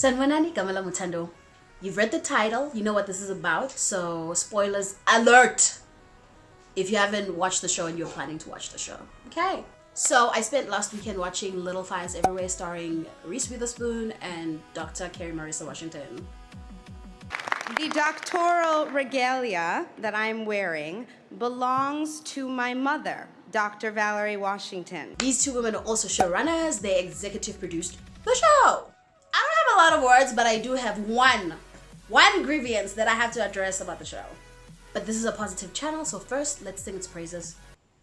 Sanwanani Kamala Thando. You've read the title, you know what this is about, so spoilers alert if you haven't watched the show and you're planning to watch the show. Okay. So I spent last weekend watching Little Fires Everywhere starring Reese Witherspoon and Dr. Carrie Marissa Washington. The doctoral regalia that I'm wearing belongs to my mother, Dr. Valerie Washington. These two women are also showrunners. They executive produced the show. I don't have a lot of words, but I do have one grievance that I have to address about the show. But this is a positive channel, so first let's sing its praises.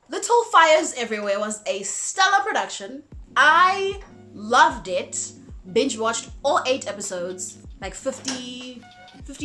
Little Fires Everywhere was a stellar production. I loved it. Binge watched all 8 episodes, like 50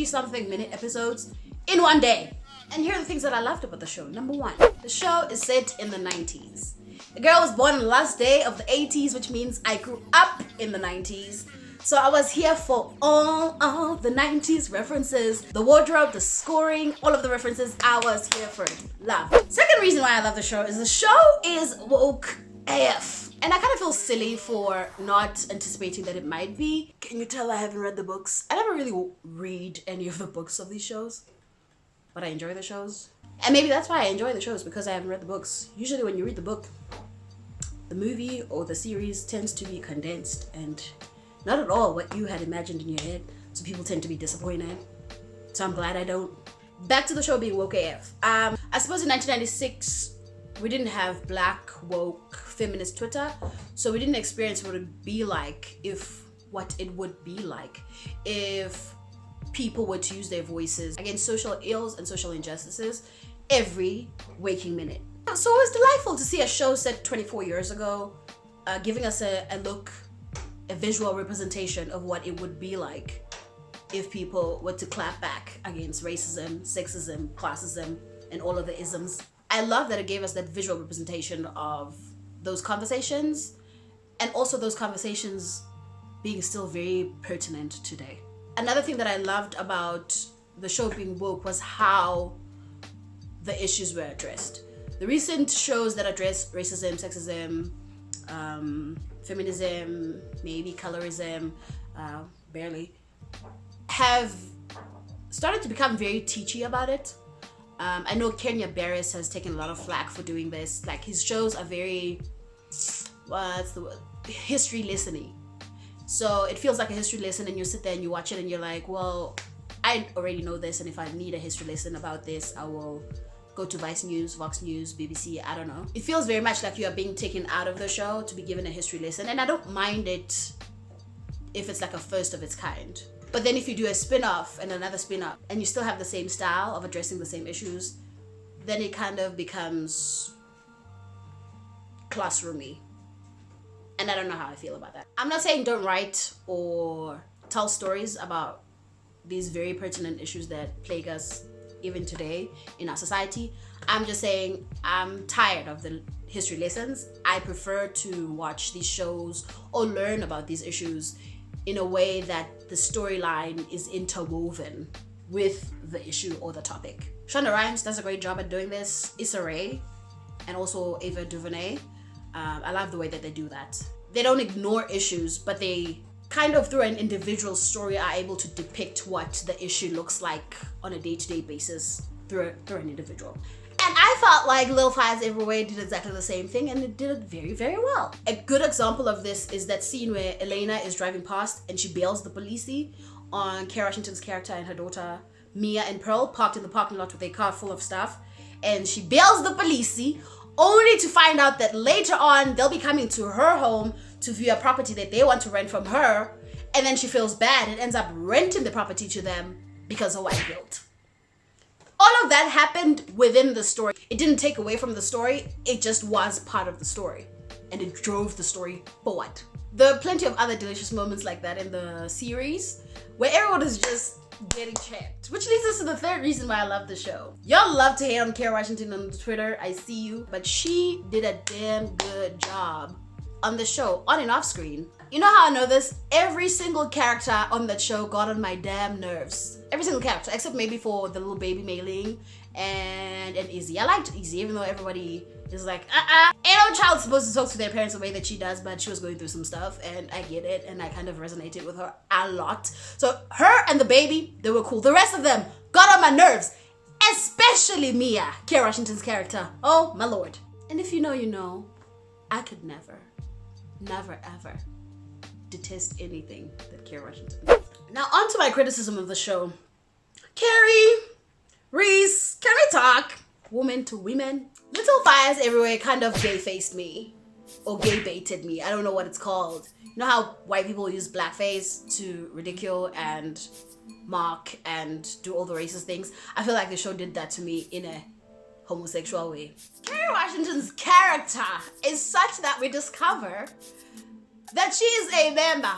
something minute episodes in one day. And here are the things that I loved about the show. Number 1, the show is set in the 90s. The girl was born on the last day of the 80s, which means I grew up in the 90s. So I was here for all of the 90s references, the wardrobe, the scoring, all of the references. I was here for it. Love. Second reason why I love the show is the show is woke AF. And I kind of feel silly for not anticipating that it might be. Can you tell I haven't read the books? I never really read any of the books of these shows, but I enjoy the shows. And maybe that's why I enjoy the shows, because I haven't read the books. Usually when you read the book, the movie or the series tends to be condensed and not at all what you had imagined in your head. So people tend to be disappointed. So I'm glad I don't. Back to the show being woke AF. I suppose in 1996, we didn't have black, woke, feminist Twitter. So we didn't experience what it would be like if people were to use their voices against social ills and social injustices every waking minute. So it was delightful to see a show set 24 years ago, giving us a visual representation of what it would be like if people were to clap back against racism, sexism, classism, and all of the isms. I love that it gave us that visual representation of those conversations, and also those conversations being still very pertinent today. Another thing that I loved about the show being woke was how the issues were addressed. The recent shows that address racism, sexism, feminism, maybe colorism, barely, have started to become very teachy about it. I know Kenya Barris has taken a lot of flack for doing this. Like, his shows are very, what's the word? History listening. So it feels like a history lesson, and you sit there and you watch it and you're like, well, I already know this, and if I need a history lesson about this, I will go to Vice News, Vox News, BBC, I don't know. It feels very much like you are being taken out of the show to be given a history lesson, and I don't mind it if it's like a first of its kind. But then if you do a spin-off and another spin-off and you still have the same style of addressing the same issues, then it kind of becomes classroomy. And I don't know how I feel about that. I'm not saying don't write or tell stories about these very pertinent issues that plague us even today in our society. I'm just saying I'm tired of the history lessons. I prefer to watch these shows or learn about these issues in a way that the storyline is interwoven with the issue or the topic. Shonda Rhimes does a great job at doing this. Issa Rae and also Ava DuVernay. I love the way that they do that. They don't ignore issues, but they kind of through an individual story are able to depict what the issue looks like on a day-to-day basis through an individual. And I felt like Little Fires Everywhere did exactly the same thing, and it did it very, very well. A good example of this is that scene where Elena is driving past and she bails the police on Kerry Washington's character and her daughter Mia and Pearl, parked in the parking lot with a car full of stuff, and she bails the police only to find out that later on they'll be coming to her home to view a property that they want to rent from her, and then she feels bad and ends up renting the property to them because of white guilt. All of that happened within the story. It didn't take away from the story, it just was part of the story, and it drove the story forward. There are plenty of other delicious moments like that in the series where everyone is just getting champed, which leads us to the third reason why I love the show. Y'all love to hate on Kerry Washington on Twitter, I see you, but she did a damn good job on the show, on and off screen. You know how I know this? Every single character on that show got on my damn nerves. Every single character, except maybe for the little baby Mei Ling and Izzy. I liked Izzy, even though everybody is like, ain't no child supposed to talk to their parents the way that she does, but she was going through some stuff, and I get it, and I kind of resonated with her a lot. So her and the baby, they were cool. The rest of them got on my nerves, especially Mia, Kerry Washington's character. Oh my lord. And if you know, you know, I could never ever detest anything that Kerry Washington does. Now on to my criticism of the show. Carrie, Reese, can we talk? Woman to women. Little fires everywhere kind of gay-faced me. Or gay-baited me. I don't know what it's called. You know how white people use blackface to ridicule and mock and do all the racist things? I feel like the show did that to me in a homosexual way. Kerry Washington's character is such that we discover that she is a member,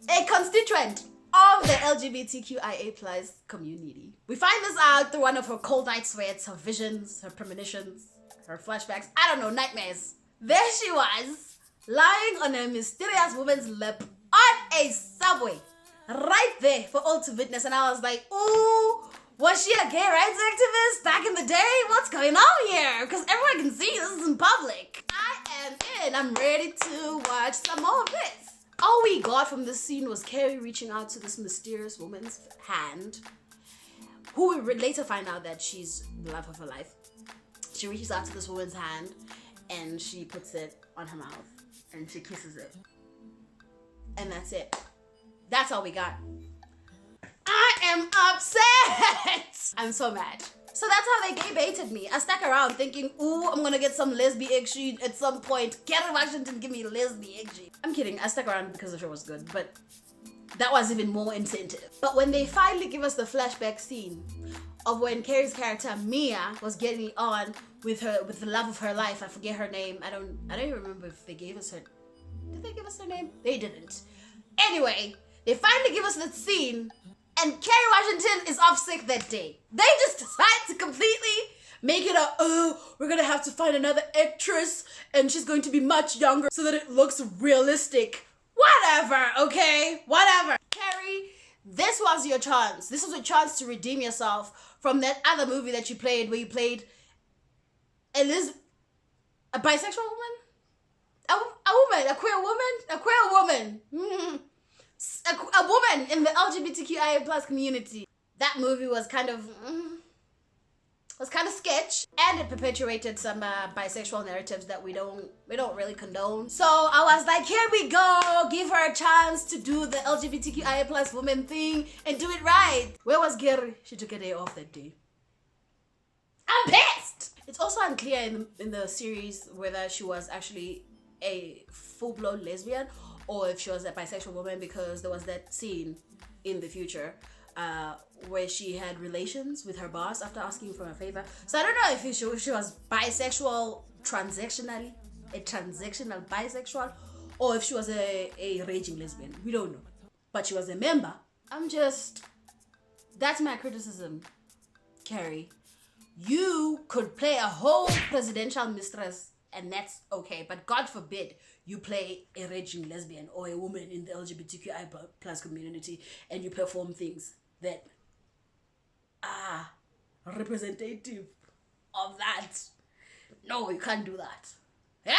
a constituent of the LGBTQIA plus community. We find this out through one of her cold night sweats, her visions, her premonitions, her flashbacks, I don't know, nightmares. There she was, lying on a mysterious woman's lap on a subway, right there for all to witness, and I was like, ooh, was she a gay rights activist back in the day? What's going on here? Because everyone can see this is in public. I am in. I'm ready to watch some more of this. All we got from this scene was Carrie reaching out to this mysterious woman's hand, who we later find out that she's the love of her life. She reaches out to this woman's hand and she puts it on her mouth and she kisses it. And that's it. That's all we got. I am upset. I'm so mad. So that's how they gay baited me. I stuck around thinking, ooh, I'm gonna get some lesbian action at some point. Kerry Washington give me lesbian action. I'm kidding. I stuck around because the show was good, but that was even more incentive. But when they finally give us the flashback scene of when Carrie's character Mia was getting on with the love of her life, I forget her name. I don't even remember if they gave us her. Did they give us her name? They didn't. Anyway, they finally give us that scene. And Kerry Washington is off sick that day. They just decide to completely make it we're gonna have to find another actress and she's going to be much younger so that it looks realistic. Whatever, okay? Whatever. Kerry, this was your chance. This was a chance to redeem yourself from that other movie that you played where you played a bisexual woman? A queer woman. A woman in the LGBTQIA plus community. That movie was kind of sketch, and it perpetuated some bisexual narratives that we don't really condone. So I was like, here we go, give her a chance to do the LGBTQIA plus woman thing and do it right. Where was Gary? She took a day off that day. I'm pissed. It's also unclear in the series whether she was actually a full-blown lesbian or if she was a bisexual woman, because there was that scene in the future where she had relations with her boss after asking for a favor. So I don't know if she was bisexual transactionally, a transactional bisexual, or if she was a raging lesbian. We don't know. But she was a member. That's my criticism, Carrie. You could play a whole presidential mistress and that's okay, but God forbid you play a raging lesbian or a woman in the LGBTQI plus community and you perform things that are representative of that. No, you can't do that. Yeah?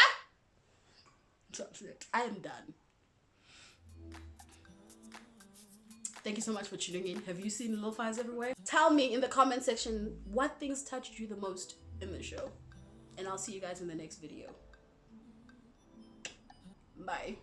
That's it. I am done. Thank you so much for tuning in. Have you seen Hlophe everywhere? Tell me in the comment section what things touched you the most in the show. And I'll see you guys in the next video. Bye.